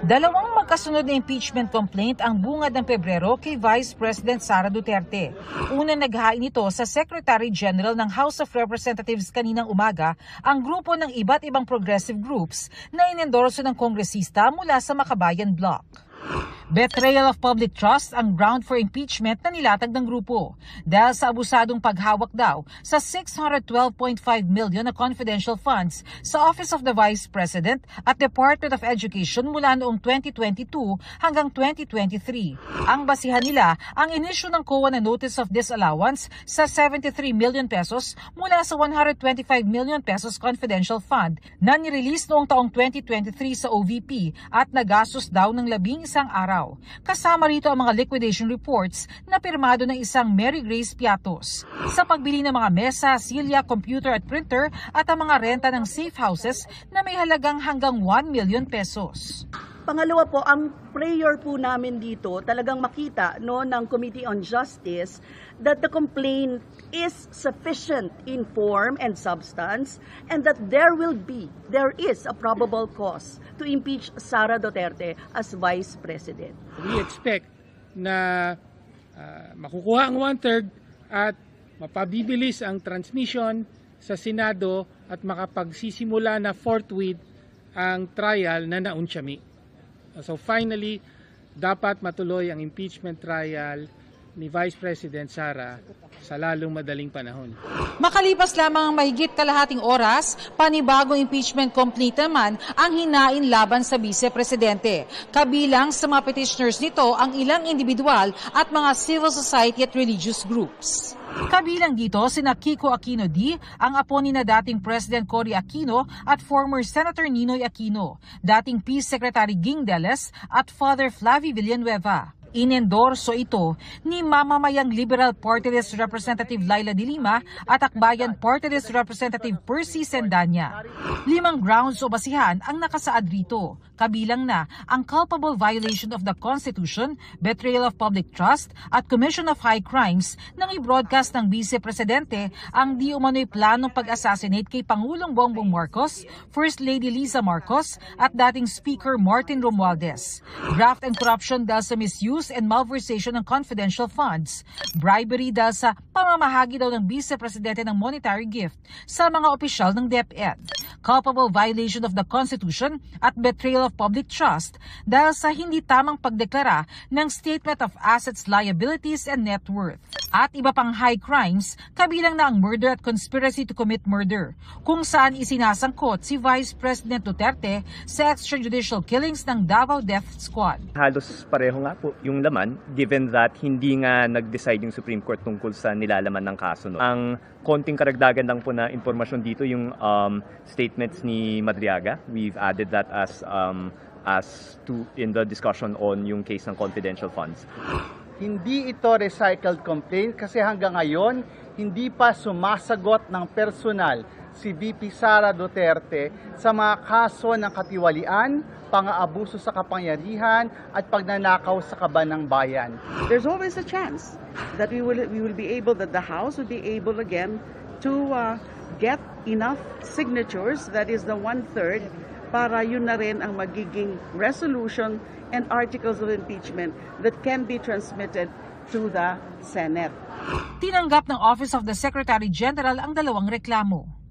Dalawang magkasunod na impeachment complaint ang bungad ng Pebrero kay Vice President Sara Duterte. Una naghain ito sa Secretary General ng House of Representatives kaninang umaga ang grupo ng iba't ibang progressive groups na inendorso ng kongresista mula sa Makabayan Bloc. Betrayal of public trust ang ground for impeachment na nilatag ng grupo dahil sa abusadong paghawak daw sa 612.5 million na confidential funds sa Office of the Vice President at Department of Education mula noong 2022 hanggang 2023. Ang basihan nila ang inisyu ng COA na Notice of Disallowance sa 73 million pesos mula sa 125 million pesos confidential fund na nirelease noong taong 2023 sa OVP at nagastos daw ng 11 araw. Kasama rito ang mga liquidation reports na pirmado ng isang Mary Grace Piatos sa pagbili ng mga mesa, silya, computer at printer at ang mga renta ng safe houses na may halagang hanggang 1 million pesos. Pangalawa po, ang prayer po namin dito talagang makita ng Committee on Justice that the complaint is sufficient in form and substance and that there is a probable cause to impeach Sara Duterte as Vice President. We expect na makukuha ang 1/3 at mapabibilis ang transmission sa Senado at makapagsisimula na forthwith ang trial na naunsyami. So finally, dapat matuloy ang impeachment trial ni Vice President Sara sa lalong madaling panahon. Makalipas lamang ang mahigit kalahating oras, panibagong impeachment complaint naman ang hinain laban sa Vice Presidente. Kabilang sa mga petitioners nito ang ilang individual at mga civil society at religious groups. Kabilang dito sina Kiko Aquino D, ang apo ni na dating President Cory Aquino at former Senator Ninoy Aquino, dating Peace Secretary Ging Deles at Father Flavie Villanueva. Inendorso ito ni mamamayang Liberal Party List Representative Laila de Lima at Akbayan Party List Representative Percy Sendanya. 5 grounds o basihan ang nakasaad rito, kabilang na ang culpable violation of the Constitution, betrayal of public trust at commission of high crimes nang i-broadcast ng Vice Presidente ang di umano'y planong pag-assassinate kay Pangulong Bongbong Marcos, First Lady Liza Marcos at dating Speaker Martin Romualdez. Graft and corruption dahil sa misuse and malversation ng confidential funds, bribery dahil sa pamamahagi daw ng Vice Presidente ng monetary gift sa mga opisyal ng DepEd, culpable violation of the Constitution at betrayal of public trust dahil sa hindi tamang pagdeklara ng Statement of Assets, Liabilities and Net Worth, at iba pang high crimes kabilang na ang murder at conspiracy to commit murder, kung saan isinasangkot si Vice President Duterte sa extrajudicial killings ng Davao Death Squad. Halos pareho nga po yung laman, given that hindi nga nag-decide yung Supreme Court tungkol sa nilalaman ng kaso. No? Ang konting karagdagan lang po na impormasyon dito yung statements ni Madriaga. We've added that as to in the discussion on yung case ng confidential funds. Hindi ito recycled complaint kasi hanggang ngayon hindi pa sumasagot ng personal si VP Sara Duterte sa mga kaso ng katiwalian, pang-aabuso sa kapangyarihan at pagnanakaw sa kaban ng bayan. There's always a chance that we will be able, that the House will be able again to get enough signatures, that is the 1/3, para yun na rin ang magiging resolution and articles of impeachment that can be transmitted to the Senate. Tinanggap ng Office of the Secretary General ang dalawang reklamo.